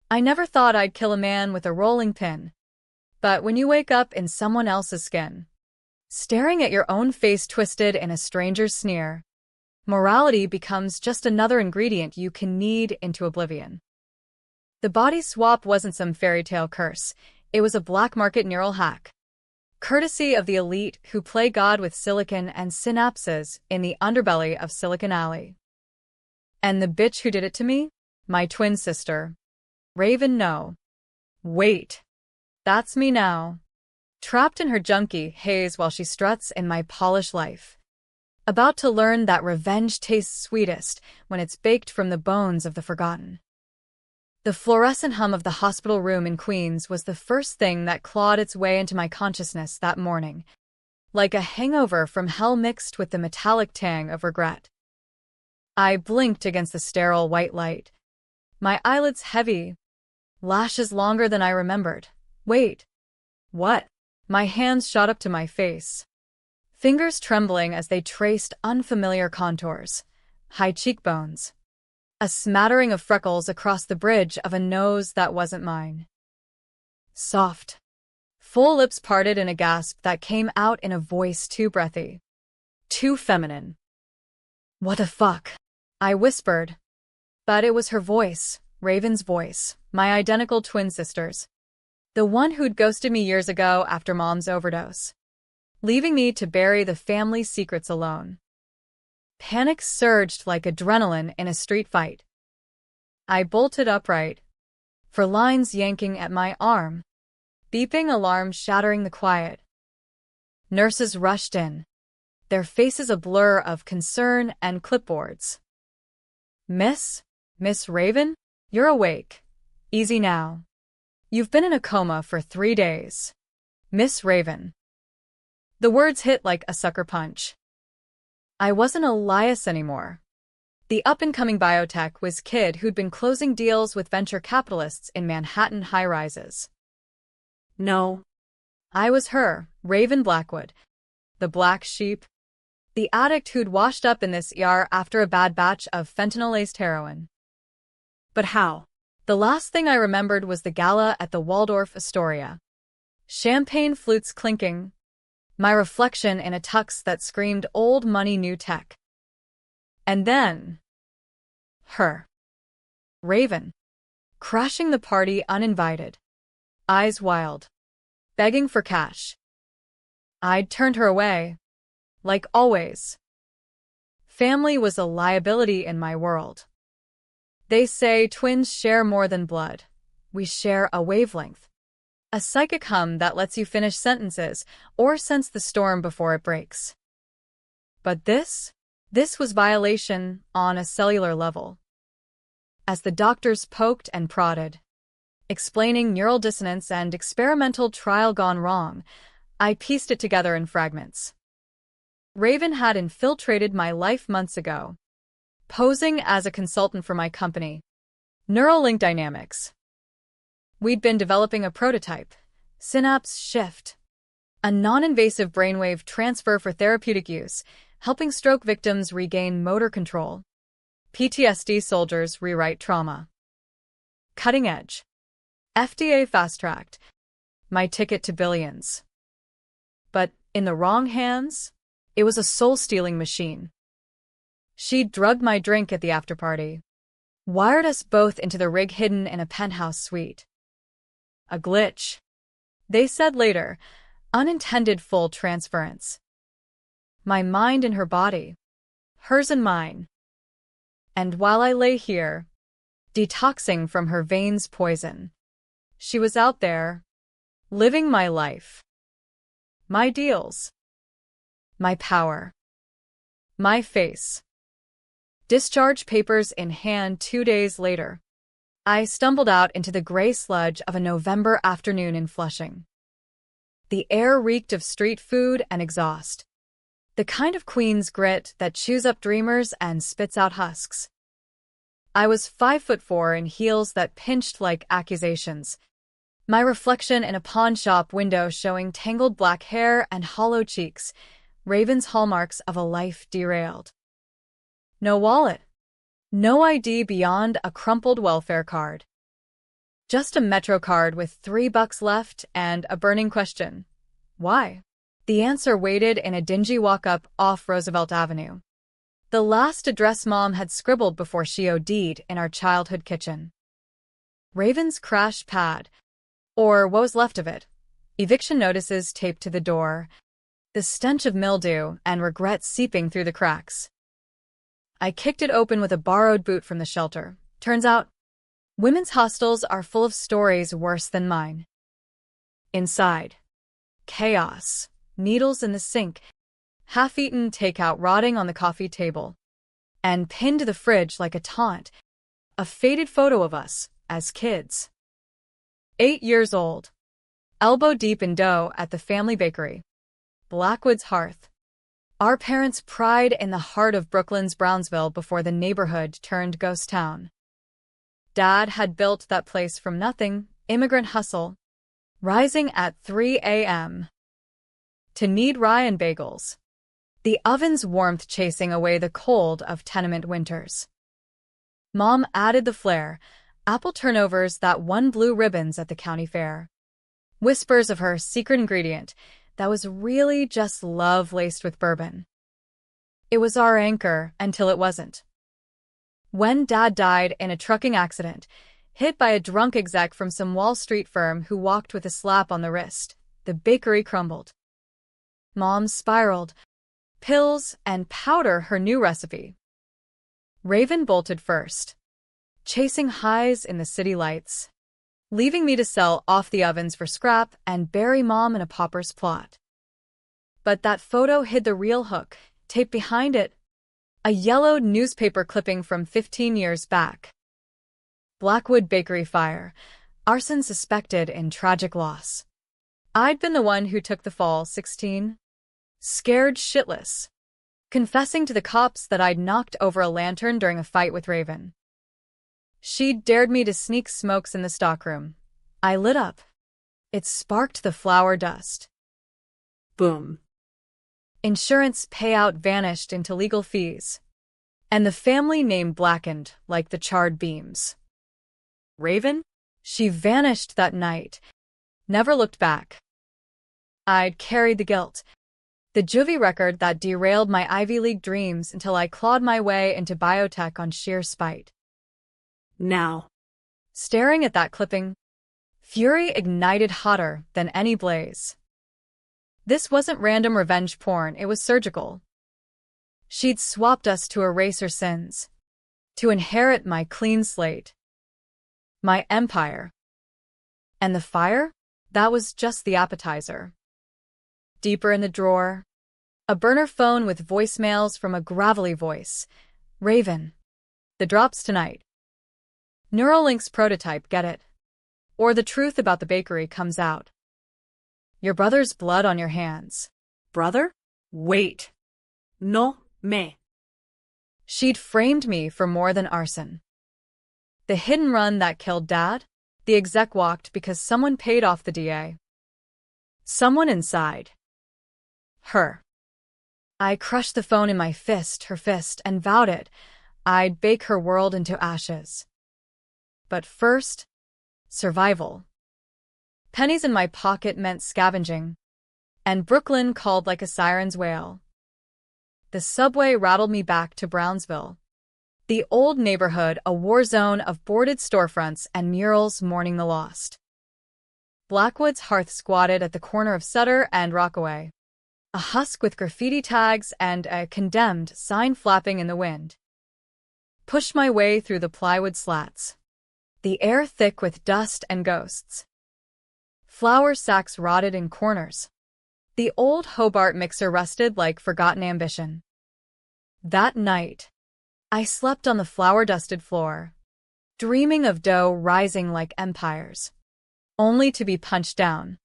I never thought I'd kill a man with a rolling pin. But when you wake up in someone else's skin, staring at your own face twisted in a stranger's sneer, morality becomes just another ingredient you can knead into oblivion. The body swap wasn't some fairy tale curse, it was a black market neural hack, courtesy of the elite who play God with silicon and synapses in the underbelly of Silicon Alley. And the bitch who did it to me? My twin sister. Raven, no. Wait. That's me now. Trapped in her junkie haze while she struts in my polished life. About to learn that revenge tastes sweetest when it's baked from the bones of the forgotten. The fluorescent hum of the hospital room in Queens was the first thing that clawed its way into my consciousness that morning, like a hangover from hell mixed with the metallic tang of regret. I blinked against the sterile white light, my eyelids heavy, lashes longer than I remembered. Wait. What? My hands shot up to my face, fingers trembling as they traced unfamiliar contours, high cheekbones, a smattering of freckles across the bridge of a nose that wasn't mine. Soft, full lips parted in a gasp that came out in a voice too breathy, too feminine. What the fuck? I whispered. But it was her voice, Raven's voice, my identical twin sister's. The one who'd ghosted me years ago after Mom's overdose, leaving me to bury the family secrets alone. Panic surged like adrenaline in a street fight. I bolted upright, for lines yanking at my arm, beeping alarms shattering the quiet. Nurses rushed in, their faces a blur of concern and clipboards. Miss Raven, you're awake. Easy now. You've been in a coma for 3 days. Miss Raven. The words hit like a sucker punch. I wasn't Elias anymore. The up-and-coming biotech whiz kid who'd been closing deals with venture capitalists in Manhattan high-rises. No. I was her, Raven Blackwood, the black sheep, the addict who'd washed up in this ER after a bad batch of fentanyl-laced heroin. But how? The last thing I remembered was the gala at the Waldorf Astoria. Champagne flutes clinking, my reflection in a tux that screamed old money new tech. And then, her. Raven. Crashing the party uninvited. Eyes wild. Begging for cash. I'd turned her away. Like always. Family was a liability in my world. They say twins share more than blood. We share a wavelength. A psychic hum that lets you finish sentences or sense the storm before it breaks. But this was violation on a cellular level. As the doctors poked and prodded, explaining neural dissonance and experimental trial gone wrong, I pieced it together in fragments. Raven had infiltrated my life months ago, posing as a consultant for my company, Neuralink Dynamics. We'd been developing a prototype, Synapse Shift, a non-invasive brainwave transfer for therapeutic use, helping stroke victims regain motor control, PTSD soldiers rewrite trauma. Cutting edge. FDA fast-tracked. My ticket to billions. But in the wrong hands, it was a soul-stealing machine. She'd drugged my drink at the after-party, wired us both into the rig hidden in a penthouse suite. A glitch. They said later, unintended full transference. My mind in her body, hers and mine. And while I lay here, detoxing from her veins' poison, she was out there, living my life. My deals. My power. My face. Discharge papers in hand 2 days later. I stumbled out into the gray sludge of a November afternoon in Flushing. The air reeked of street food and exhaust. The kind of Queen's grit that chews up dreamers and spits out husks. I was 5'4" in heels that pinched like accusations, my reflection in a pawn shop window showing tangled black hair and hollow cheeks, Raven's hallmarks of a life derailed. No wallet. No ID beyond a crumpled welfare card. Just a Metro card with $3 left and a burning question. Why? The answer waited in a dingy walk-up off Roosevelt Avenue. The last address Mom had scribbled before she OD'd in our childhood kitchen. Raven's crash pad, or what was left of it. Eviction notices taped to the door. The stench of mildew and regret seeping through the cracks. I kicked it open with a borrowed boot from the shelter. Turns out, women's hostels are full of stories worse than mine. Inside, chaos, needles in the sink, half-eaten takeout rotting on the coffee table, and pinned to the fridge like a taunt, a faded photo of us as kids. 8 years old, elbow deep in dough at the family bakery. Blackwood's hearth. Our parents' pride in the heart of Brooklyn's Brownsville before the neighborhood turned ghost town. Dad had built that place from nothing, immigrant hustle, rising at 3 a.m. to knead rye and bagels, the oven's warmth chasing away the cold of tenement winters. Mom added the flair, apple turnovers that won blue ribbons at the county fair. Whispers of her secret ingredient that was really just love laced with bourbon. It was our anchor until it wasn't. When Dad died in a trucking accident, hit by a drunk exec from some Wall Street firm who walked with a slap on the wrist, the bakery crumbled. Mom spiraled, pills and powder her new recipe. Raven bolted first, chasing highs in the city lights, leaving me to sell off the ovens for scrap and bury Mom in a pauper's plot. But that photo hid the real hook, taped behind it, a yellowed newspaper clipping from 15 years back. Blackwood bakery fire, arson suspected in tragic loss. I'd been the one who took the fall, 16, scared shitless, confessing to the cops that I'd knocked over a lantern during a fight with Raven. She'd dared me to sneak smokes in the stockroom. I lit up. It sparked the flour dust. Boom. Insurance payout vanished into legal fees, and the family name blackened like the charred beams. Raven? She vanished that night, never looked back. I'd carried the guilt, the juvie record that derailed my Ivy League dreams until I clawed my way into biotech on sheer spite. Now, staring at that clipping, fury ignited hotter than any blaze. This wasn't random revenge porn, it was surgical. She'd swapped us to erase her sins, to inherit my clean slate, my empire. And the fire? That was just the appetizer. Deeper in the drawer, a burner phone with voicemails from a gravelly voice. Raven. The drops tonight. Neuralink's prototype, get it? Or the truth about the bakery comes out. Your brother's blood on your hands. Brother? Wait. No me. She'd framed me for more than arson. The hidden run that killed Dad? The exec walked because someone paid off the DA. Someone inside. Her. I crushed the phone in my fist, her fist, and vowed it. I'd bake her world into ashes. But first, survival. Pennies in my pocket meant scavenging, and Brooklyn called like a siren's wail. The subway rattled me back to Brownsville, the old neighborhood, a war zone of boarded storefronts and murals mourning the lost. Blackwood's hearth squatted at the corner of Sutter and Rockaway, a husk with graffiti tags and a condemned sign flapping in the wind. Pushed my way through the plywood slats, the air thick with dust and ghosts. Flour sacks rotted in corners. The old Hobart mixer rusted like forgotten ambition. That night, I slept on the flour-dusted floor, dreaming of dough rising like empires, only to be punched down.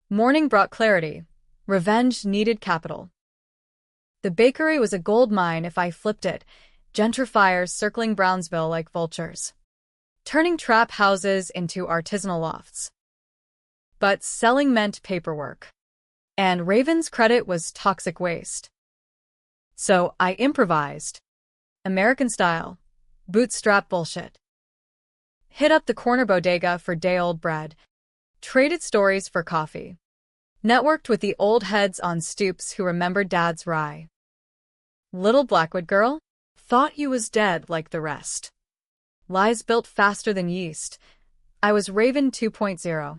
Morning brought clarity. Revenge needed capital. The bakery was a gold mine if I flipped it, gentrifiers circling Brownsville like vultures, turning trap houses into artisanal lofts. But selling meant paperwork, and Raven's credit was toxic waste. So I improvised. American style, bootstrap bullshit. Hit up the corner bodega for day-old bread. Traded stories for coffee. Networked with the old heads on stoops who remembered Dad's rye. Little Blackwood girl? Thought you was dead like the rest. Lies built faster than yeast. I was Raven 2.0.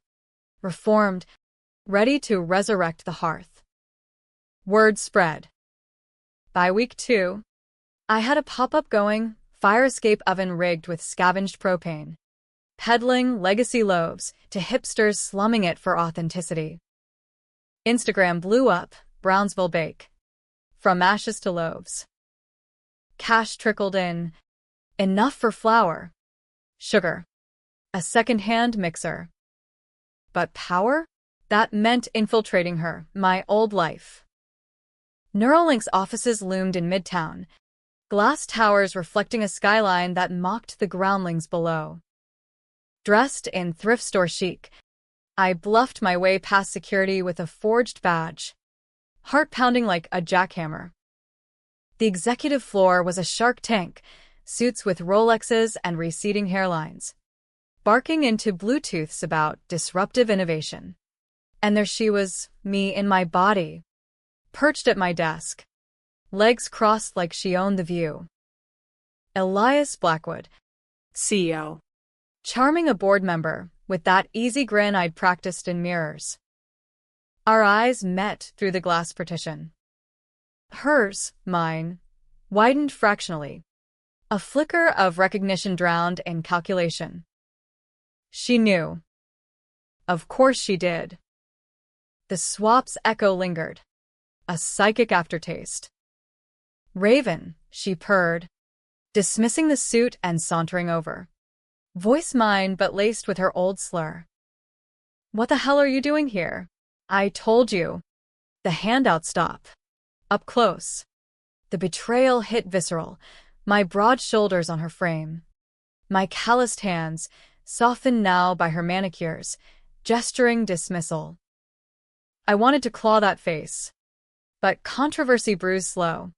Reformed, ready to resurrect the hearth. Word spread. By week 2, I had a pop-up going, fire escape oven rigged with scavenged propane. Peddling legacy loaves to hipsters slumming it for authenticity. Instagram blew up, Brownsville Bake. From ashes to loaves. Cash trickled in. Enough for flour. Sugar. A second-hand mixer. But power? That meant infiltrating her, my old life. Neuralink's offices loomed in Midtown, glass towers reflecting a skyline that mocked the groundlings below. Dressed in thrift store chic, I bluffed my way past security with a forged badge, heart pounding like a jackhammer. The executive floor was a Shark Tank, suits with Rolexes and receding hairlines, barking into Bluetooths about disruptive innovation. And there she was, me in my body, perched at my desk, legs crossed like she owned the view. Elias Blackwood, CEO. Charming a board member, with that easy grin I'd practiced in mirrors. Our eyes met through the glass partition. Hers, mine, widened fractionally. A flicker of recognition drowned in calculation. She knew. Of course she did. The swap's echo lingered. A psychic aftertaste. Raven, she purred, dismissing the suit and sauntering over. Voice mine but laced with her old slur. What the hell are you doing here? I told you. The handout stop. Up close. The betrayal hit visceral, my broad shoulders on her frame. My calloused hands, softened now by her manicures, gesturing dismissal. I wanted to claw that face. But controversy brews slow.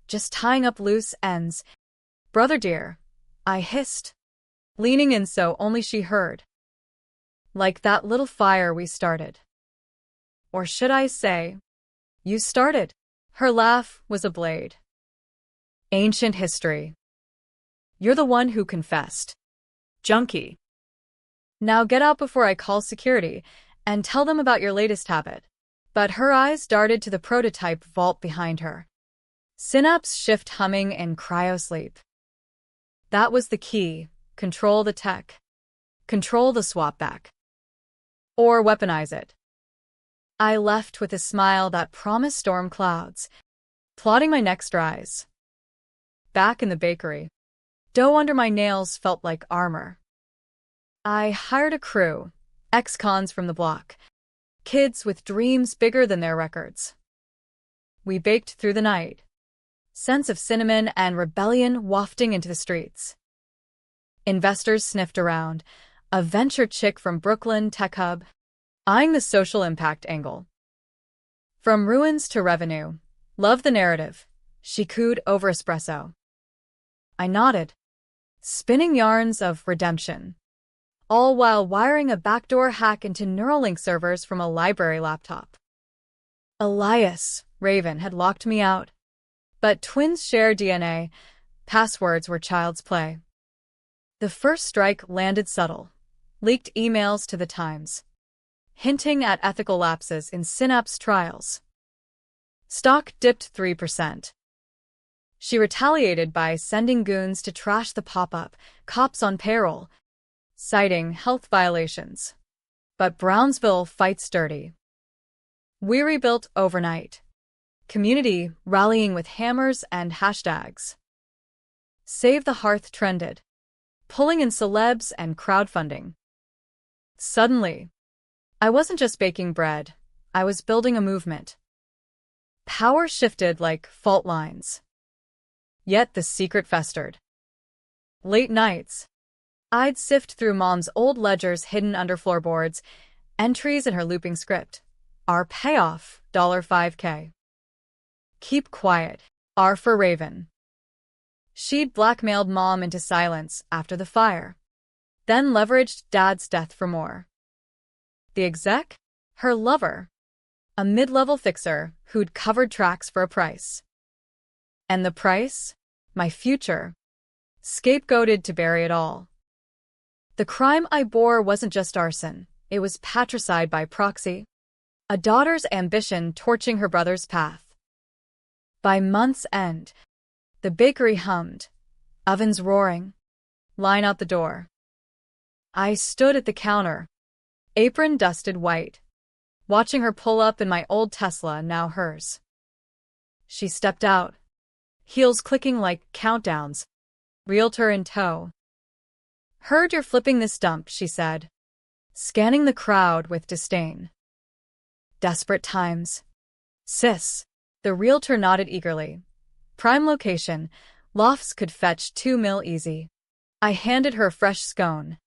Just tying up loose ends. Brother dear, I hissed, leaning in so only she heard. Like that little fire we started. Or should I say, you started. Her laugh was a blade. Ancient history. You're the one who confessed. Junkie. Now get out before I call security and tell them about your latest habit. But her eyes darted to the prototype vault behind her. Synapse shift humming in cryosleep. That was the key. Control the tech. Control the swap back. Or weaponize it. I left with a smile that promised storm clouds, plotting my next rise. Back in the bakery, dough under my nails felt like armor. I hired a crew, ex-cons from the block, kids with dreams bigger than their records. We baked through the night, scents of cinnamon and rebellion wafting into the streets. Investors sniffed around, a venture chick from Brooklyn Tech Hub, eyeing the social impact angle. From ruins to revenue, love the narrative, she cooed over espresso. I nodded, spinning yarns of redemption, all while wiring a backdoor hack into Neuralink servers from a library laptop. Elias, Raven, had locked me out. But twins share DNA, passwords were child's play. The first strike landed subtle, leaked emails to the Times, hinting at ethical lapses in Synapse trials. Stock dipped 3%. She retaliated by sending goons to trash the pop-up, cops on payroll, citing health violations. But Brownsville fights dirty. We rebuilt overnight. Community rallying with hammers and hashtags. Save the Hearth trended, pulling in celebs and crowdfunding. Suddenly, I wasn't just baking bread, I was building a movement. Power shifted like fault lines. Yet the secret festered. Late nights, I'd sift through Mom's old ledgers hidden under floorboards, entries in her looping script. Our payoff, $5K. Keep quiet, R for Raven. She'd blackmailed Mom into silence after the fire. then leveraged Dad's death for more. The exec? Her lover. A mid-level fixer who'd covered tracks for a price. And the price? My future. Scapegoated to bury it all. The crime I bore wasn't just arson, it was patricide by proxy. A daughter's ambition torching her brother's path. By month's end, the bakery hummed, ovens roaring, line out the door. I stood at the counter, apron dusted white, watching her pull up in my old Tesla, now hers. She stepped out, heels clicking like countdowns, realtor in tow. "Heard you're flipping this dump," she said, scanning the crowd with disdain. "Desperate times. Sis." The realtor nodded eagerly. "Prime location. Lofts could fetch $2 million easy." I handed her a fresh scone.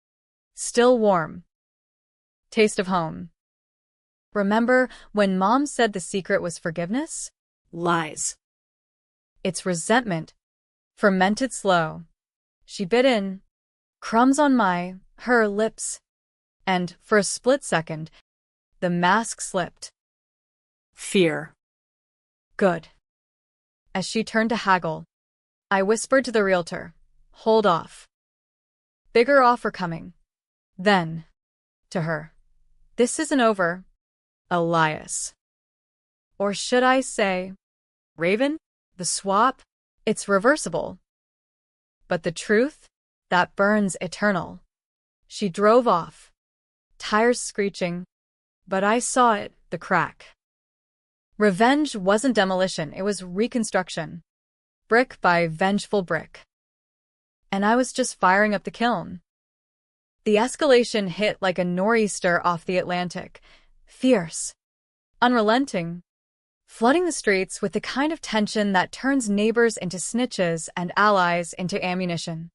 Still warm. Taste of home. "Remember when Mom said the secret was forgiveness?" Lies. "It's resentment. Fermented slow." She bit in. Crumbs on her lips. And, for a split second, the mask slipped. Fear. "Good." As she turned to haggle, I whispered to the realtor, "Hold off. Bigger offer coming." Then, to her, "This isn't over, Elias. Or should I say, Raven? The swap? It's reversible. But the truth? That burns eternal." She drove off, tires screeching, but I saw it, the crack. Revenge wasn't demolition, it was reconstruction. Brick by vengeful brick. And I was just firing up the kiln. The escalation hit like a nor'easter off the Atlantic, fierce, unrelenting, flooding the streets with the kind of tension that turns neighbors into snitches and allies into ammunition.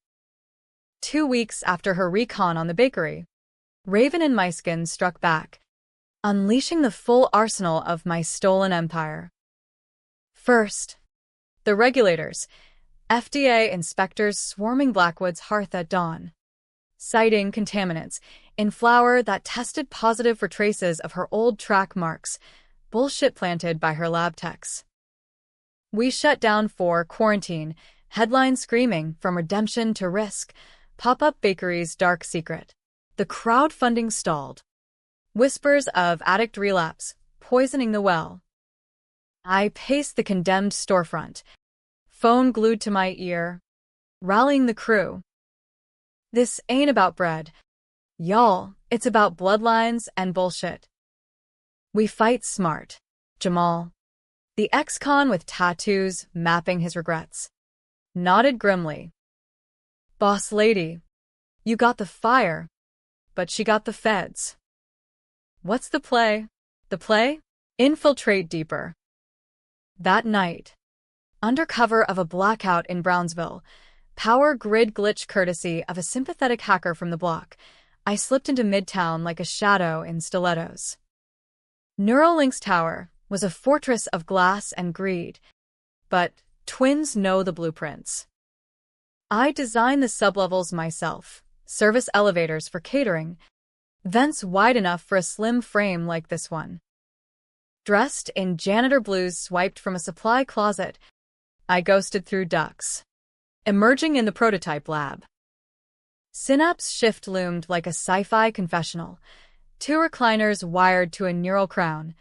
2 weeks after her recon on the bakery, Raven and Myskin struck back, unleashing the full arsenal of my stolen empire. First, the regulators, FDA inspectors swarming Blackwood's hearth at dawn, citing contaminants in flour that tested positive for traces of her old track marks, bullshit planted by her lab techs. We shut down for quarantine, headlines screaming from redemption to risk, pop-up bakery's dark secret. The crowdfunding stalled. Whispers of addict relapse, poisoning the well. I paced the condemned storefront, phone glued to my ear, rallying the crew. "This ain't about bread, y'all, it's about bloodlines and bullshit. We fight smart." Jamal, the ex-con with tattoos mapping his regrets, nodded grimly. "Boss lady, you got the fire, but she got the feds." What's the play? The play? Infiltrate deeper. That night, under cover of a blackout in Brownsville, power grid glitch courtesy of a sympathetic hacker from the block, I slipped into Midtown like a shadow in stilettos. Neuralink's tower was a fortress of glass and greed, but twins know the blueprints. I designed the sublevels myself, service elevators for catering, vents wide enough for a slim frame like this one. Dressed in janitor blues swiped from a supply closet, I ghosted through ducts, emerging in the prototype lab. Synapse shift loomed like a sci-fi confessional, 2 recliners wired to a neural crown,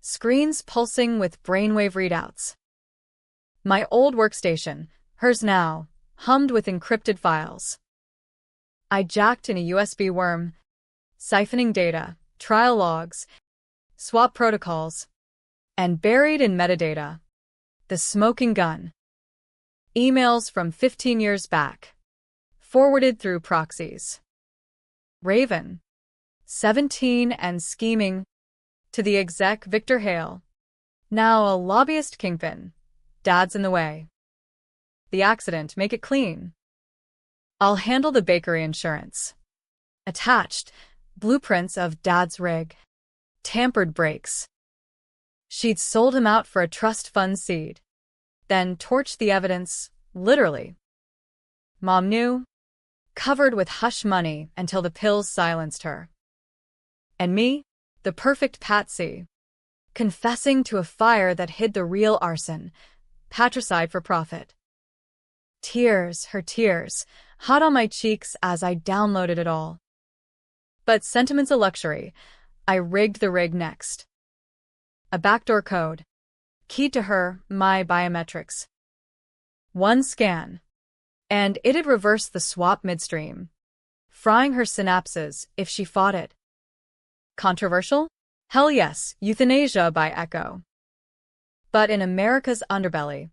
screens pulsing with brainwave readouts. My old workstation, hers now, hummed with encrypted files. I jacked in a USB worm, siphoning data, trial logs, swap protocols, and buried in metadata, the smoking gun. Emails from 15 years back, forwarded through proxies. Raven, 17 and scheming, to the exec Victor Hale, now a lobbyist kingpin. Dad's in the way. The accident, make it clean. I'll handle the bakery insurance. Attached, blueprints of Dad's rig. Tampered brakes. She'd sold him out for a trust fund seed. Then torched the evidence, literally. Mom knew. covered with hush money until the pills silenced her. And me, the perfect patsy, confessing to a fire that hid the real arson, patricide for profit. Tears, her tears, hot on my cheeks as I downloaded it all. But sentiment's a luxury. I rigged the rig next. A backdoor code. Keyed to her, my biometrics. One scan. And it'd reverse the swap midstream, frying her synapses if she fought it. Controversial? Hell yes, euthanasia by Echo. But in America's underbelly,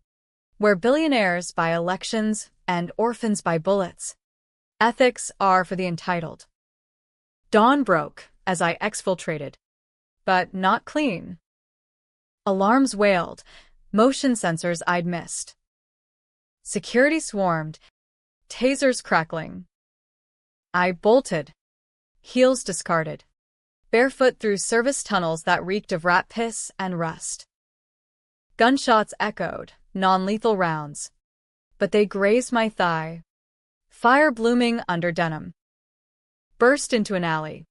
where billionaires buy elections and orphans buy bullets, ethics are for the entitled. Dawn broke as I exfiltrated, but not clean. Alarms wailed, motion sensors I'd missed. Security swarmed, tasers crackling. I bolted, heels discarded, barefoot through service tunnels that reeked of rat piss and rust. Gunshots echoed, non-lethal rounds, but they grazed my thigh, fire blooming under denim. Burst into an alley,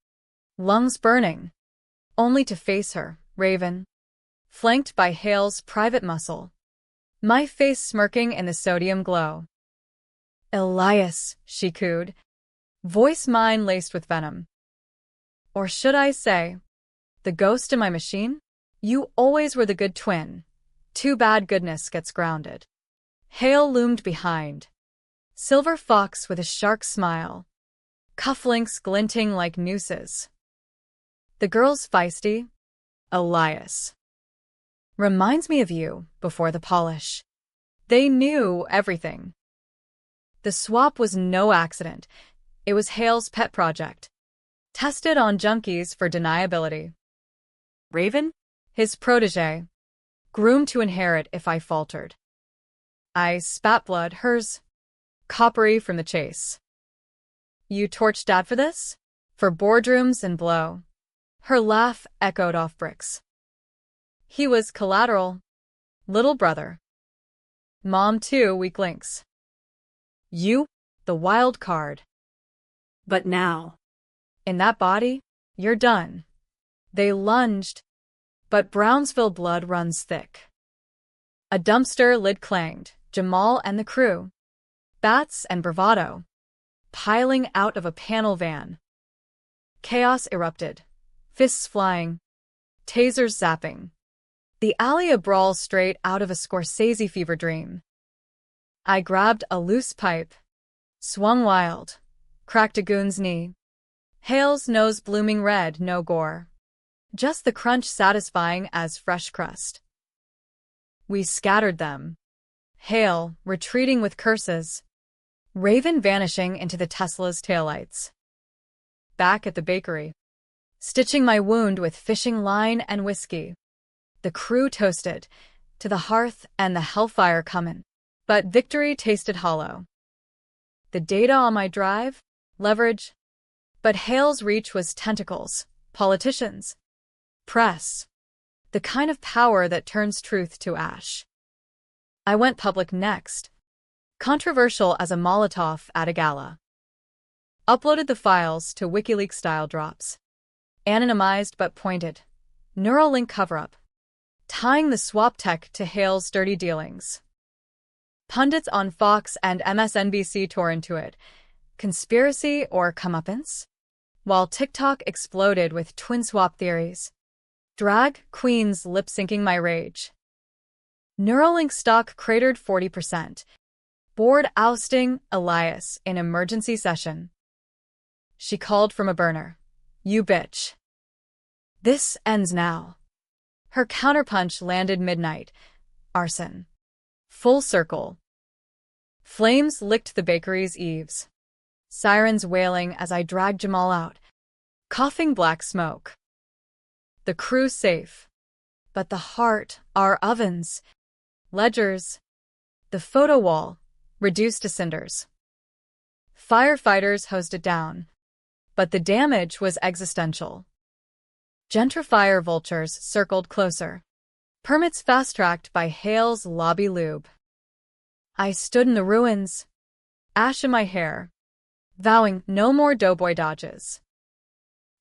lungs burning, only to face her, Raven, flanked by Hale's private muscle, my face smirking in the sodium glow. Elias, she cooed, voice mine laced with venom. Or should I say, the ghost in my machine? You always were the good twin. Too bad goodness gets grounded. Hale loomed behind, silver fox with a shark smile, cufflinks glinting like nooses. The girl's feisty, Elias. Reminds me of you before the polish. They knew everything. The swap was no accident. It was Hale's pet project, tested on junkies for deniability. Raven? His protege, groomed to inherit if I faltered. I spat blood, hers, coppery from the chase. You torched Dad for this? For boardrooms and blow. Her laugh echoed off bricks. He was collateral. Little brother. Mom too, weak links. You, the wild card. But now, in that body, you're done. They lunged, but Brownsville blood runs thick. A dumpster lid clanged, Jamal and the crew, bats and bravado, piling out of a panel van. Chaos erupted, fists flying, tasers zapping. The alley a brawl straight out of a Scorsese fever dream. I grabbed a loose pipe, swung wild, cracked a goon's knee. Hale's nose blooming red, no gore. Just the crunch satisfying as fresh crust. We scattered them. Hale, retreating with curses. Raven vanishing into the Tesla's taillights. Back at the bakery, stitching my wound with fishing line and whiskey. The crew toasted, to the hearth and the hellfire comin'. But victory tasted hollow. The data on my drive, leverage. But Hale's reach was tentacles, politicians, press. The kind of power that turns truth to ash. I went public next. Controversial as a Molotov at a gala. Uploaded the files to WikiLeaks-style drops. Anonymized but pointed. Neuralink cover-up. Tying the swap tech to Hale's dirty dealings. Pundits on Fox and MSNBC tore into it. Conspiracy or comeuppance? While TikTok exploded with twin swap theories. Drag queens lip-syncing my rage. Neuralink stock cratered 40%. Board ousting Elias in emergency session. She called from a burner. You bitch. This ends now. Her counterpunch landed midnight. Arson. Full circle. Flames licked the bakery's eaves. Sirens wailing as I dragged Jamal out. Coughing black smoke. The crew safe. But the heart, our ovens, ledgers, the photo wall, reduced to cinders. Firefighters hosed it down. But the damage was existential. Gentrifier vultures circled closer. Permits fast-tracked by Hale's lobby lube. I stood in the ruins. Ash in my hair. vowing no more doughboy dodges.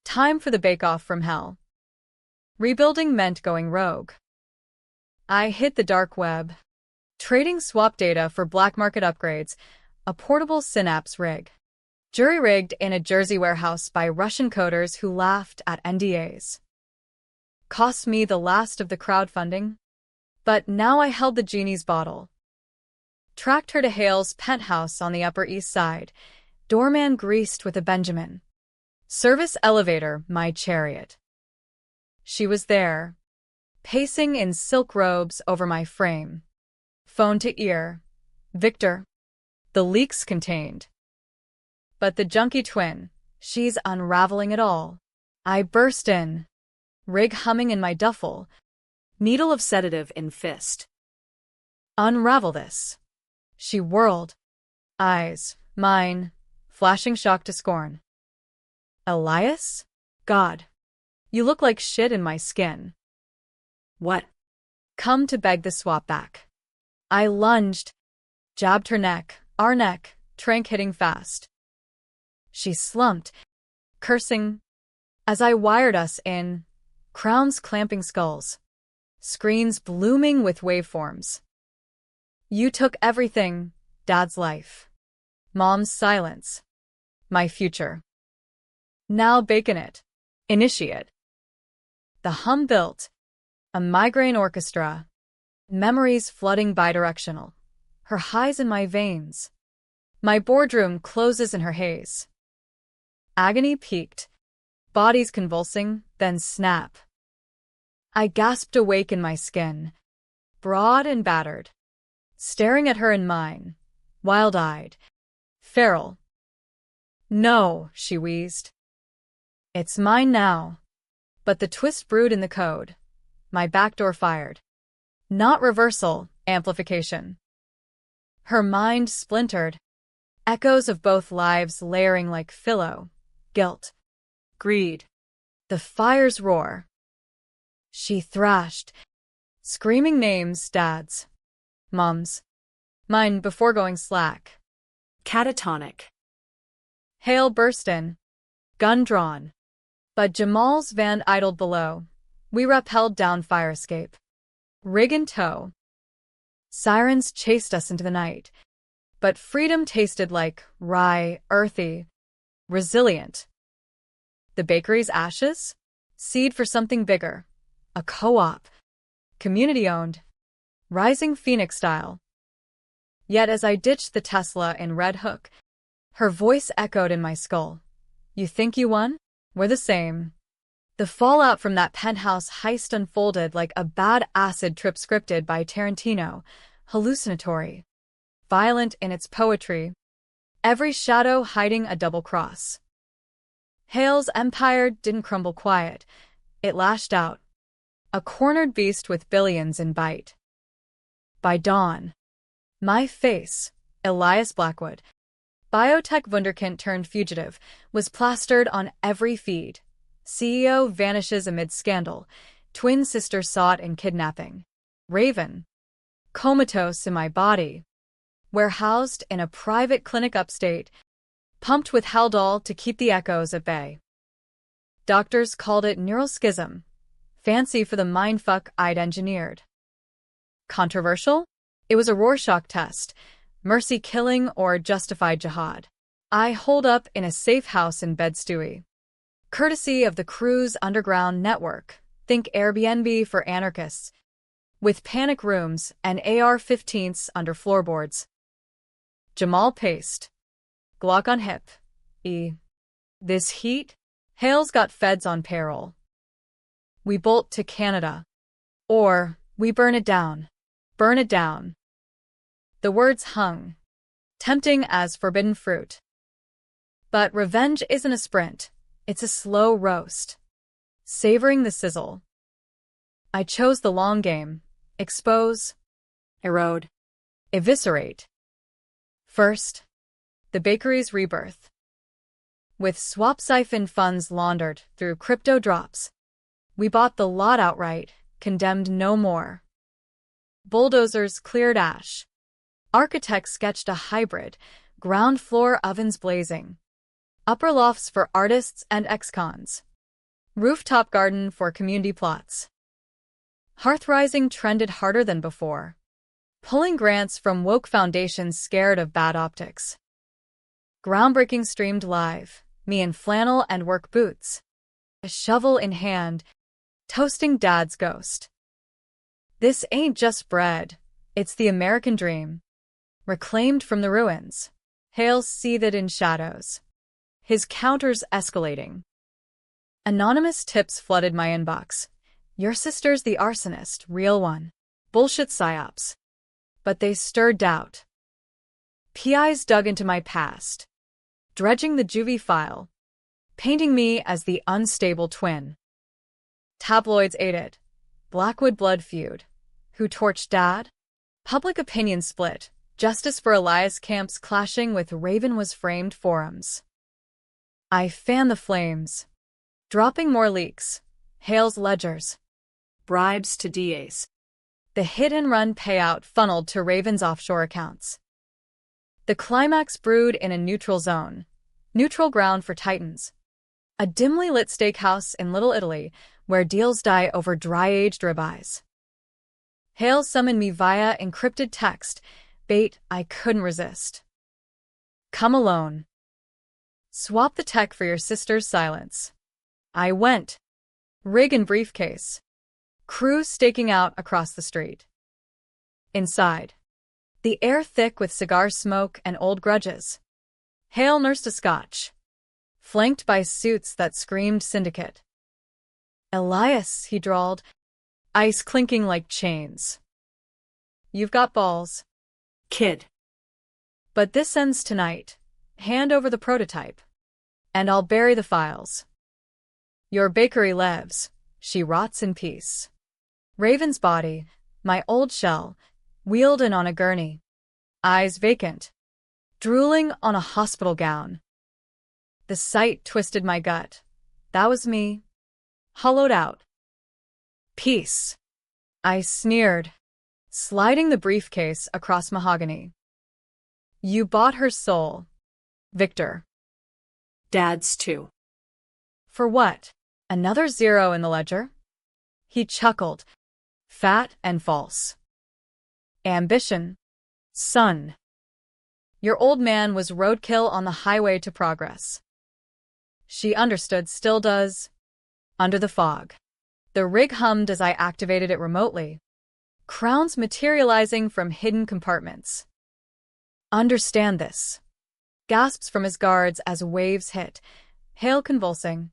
Time for the bake-off from hell. Rebuilding meant going rogue. I hit the dark web, trading swap data for black market upgrades, a portable synapse rig. Jury-rigged in a Jersey warehouse by Russian coders who laughed at NDAs. Cost me the last of the crowdfunding, but now I held the genie's bottle. Tracked her to Hale's penthouse on the Upper East Side, doorman greased with a Benjamin. Service elevator, my chariot. She was there, pacing in silk robes over my frame. Phone to ear. Victor. The leaks contained. But the junkie twin, she's unraveling it all. I burst in, rig humming in my duffel, Needle of sedative in fist. Unravel this. She whirled, eyes, mine, flashing shock to scorn. Elias? God. You look like shit in my skin. What? Come to beg the swap back. I lunged, jabbed her neck, our neck, trank hitting fast. She slumped, cursing, as I wired us in, crowns clamping skulls, screens blooming with waveforms. You took everything, Dad's life, Mom's silence, my future. Now bacon it. Initiate. The hum built, a migraine orchestra, memories flooding bidirectional, her highs in my veins. My boardroom closes in her haze. Agony peaked, bodies convulsing, then snap. I gasped awake in my skin, broad and battered, staring at her in mine, wild-eyed, feral. No, she wheezed. It's mine now. But the twist brewed in the code. My backdoor fired. Not reversal, amplification. Her mind splintered, echoes of both lives layering like philo, guilt, greed. The fire's roar. She thrashed, screaming names, Dad's, Mom's, mine before going slack. Catatonic. Hale burst in, gun drawn. But Jamal's van idled below. We rappelled down fire escape. Rig in tow. Sirens chased us into the night. But freedom tasted like rye, earthy, resilient. The bakery's ashes? Seed for something bigger. A co-op. Community-owned. Rising Phoenix style. Yet as I ditched the Tesla in Red Hook, her voice echoed in my skull. You think you won? We're the same. The fallout from that penthouse heist unfolded like a bad acid trip scripted by Tarantino, hallucinatory, violent in its poetry, every shadow hiding a double cross. Hale's empire didn't crumble quiet. It lashed out, a cornered beast with billions in bite. By dawn, my face, Elias Blackwood, biotech wunderkind turned fugitive, was plastered on every feed. CEO vanishes amid scandal. Twin sister sought in kidnapping. Raven. Comatose in my body. Warehoused in a private clinic upstate. Pumped with Haldol to keep the echoes at bay. Doctors called it neural schism. Fancy for the mindfuck I'd engineered. Controversial? It was a Rorschach test. Mercy killing or justified jihad. I holed up in a safe house in Bed-Stuy. Courtesy of the Cruise Underground Network, think Airbnb for anarchists, with panic rooms and AR-15s under floorboards. Jamal paced. Glock on hip. This heat? Hale's got feds on payroll. We bolt to Canada. Or, we burn it down. Burn it down. The words hung, tempting as forbidden fruit. But revenge isn't a sprint, it's a slow roast. Savoring the sizzle. I chose the long game. Expose. Erode. Eviscerate. First, the bakery's rebirth. With swap siphon funds laundered through crypto drops, we bought the lot outright, condemned no more. Bulldozers cleared ash. Architects sketched a hybrid, ground floor ovens blazing, Upper lofts for artists and ex-cons. Rooftop garden for community plots. Hearthrising trended harder than before. Pulling grants from woke foundations scared of bad optics. Groundbreaking streamed live, me in flannel and work boots. A shovel in hand, toasting Dad's ghost. This ain't just bread, it's the American dream. Reclaimed from the ruins. Hale seethed in shadows. His counters escalating. Anonymous tips flooded my inbox. Your sister's the arsonist, real one. Bullshit psyops. But they stirred doubt. PIs dug into my past, dredging the juvie file, painting me as the unstable twin. Tabloids ate it. Blackwood blood feud. Who torched Dad? Public opinion split. Justice for Elias camps clashing with Raven was framed forums. I fanned the flames. Dropping more leaks. Hale's ledgers. Bribes to DAs. The hit-and-run payout funneled to Raven's offshore accounts. The climax brewed in a neutral zone. Neutral ground for titans. A dimly lit steakhouse in Little Italy where deals die over dry-aged ribeyes. Hale summoned me via encrypted text, bait I couldn't resist. Come alone. Swap the tech for your sister's silence. I went. Rig and briefcase. Crew staking out across the street. Inside. The air thick with cigar smoke and old grudges. Hale nursed a scotch. Flanked by suits that screamed syndicate. Elias, he drawled, ice clinking like chains. You've got balls. Kid. But this ends tonight. Hand over the prototype. And I'll bury the files. Your bakery lives. She rots in peace. Raven's body, my old shell, wheeled in on a gurney. Eyes vacant. Drooling on a hospital gown. The sight twisted my gut. That was me. Hollowed out. Peace. I sneered, sliding the briefcase across mahogany. You bought her soul, Victor. Dad's too. For what? Another zero in the ledger? He chuckled, fat and false. Ambition. Son. Your old man was roadkill on the highway to progress. She understood, still does. Under the fog. The rig hummed as I activated it remotely. Crowns materializing from hidden compartments. Understand this. Gasps from his guards as waves hit. Hale convulsing.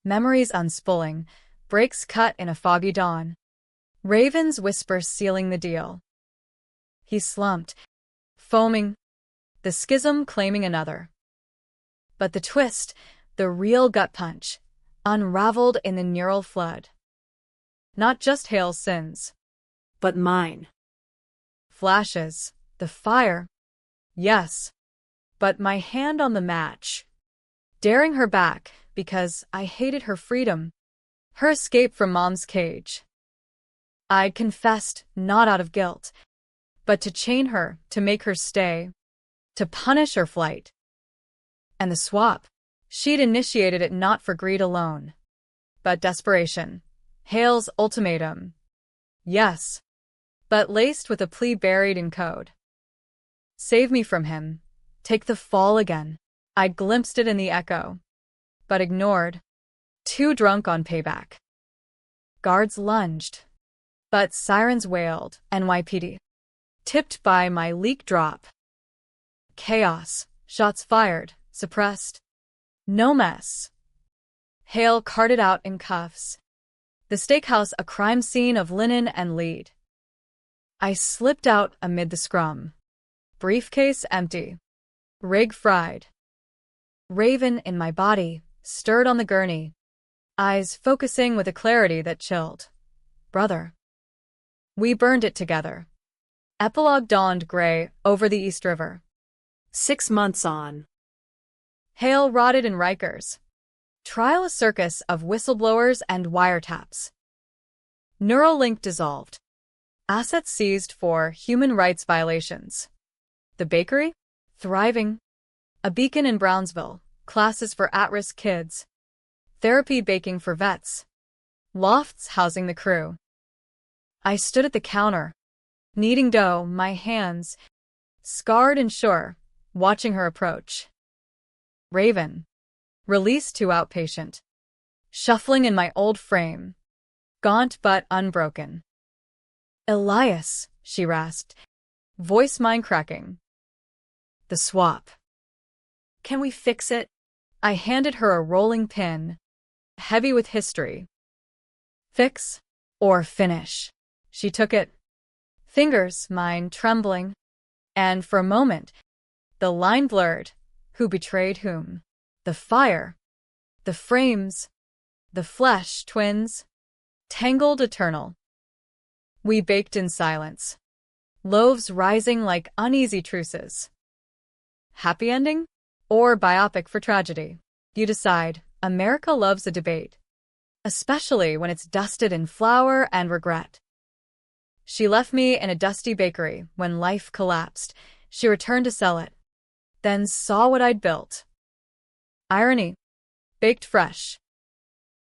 Memories unspooling. Breaks cut in a foggy dawn. Raven's whisper sealing the deal. He slumped, foaming. The schism claiming another. But the twist, the real gut punch, unraveled in the neural flood. Not just Hale's sins. But mine. Flashes, the fire. Yes. But my hand on the match. Daring her back because I hated her freedom. Her escape from Mom's cage. I confessed, not out of guilt, but to chain her, to make her stay. To punish her flight. And the swap. She'd initiated it not for greed alone, but desperation. Hale's ultimatum. Yes, but laced with a plea buried in code. Save me from him. Take the fall again. I glimpsed it in the echo, but ignored. Too drunk on payback. Guards lunged, but sirens wailed. NYPD. Tipped by my leak drop. Chaos. Shots fired. Suppressed. No mess. Hale carted out in cuffs. The steakhouse a crime scene of linen and lead. I slipped out amid the scrum. Briefcase empty. Rig fried. Raven in my body, stirred on the gurney. Eyes focusing with a clarity that chilled. Brother. We burned it together. Epilogue dawned gray over the East River. 6 months on. Hale rotted in Rikers. Trial a circus of whistleblowers and wiretaps. Neuralink dissolved. Assets seized for human rights violations. The bakery? Thriving. A beacon in Brownsville, classes for at-risk kids, therapy baking for vets, lofts housing the crew. I stood at the counter, kneading dough, my hands scarred and sure, watching her approach. Raven, released to outpatient, shuffling in my old frame, gaunt but unbroken. Elias, she rasped, voice mind cracking. The swap. Can we fix it? I handed her a rolling pin, heavy with history. Fix or finish. She took it, fingers, mine trembling, and for a moment, the line blurred. Who betrayed whom? The fire, the frames, the flesh, twins, tangled eternal. We baked in silence, loaves rising like uneasy truces. Happy ending? Or biopic for tragedy? You decide. America loves a debate, especially when it's dusted in flour and regret. She left me in a dusty bakery when life collapsed. She returned to sell it, then saw what I'd built. Irony. Baked fresh,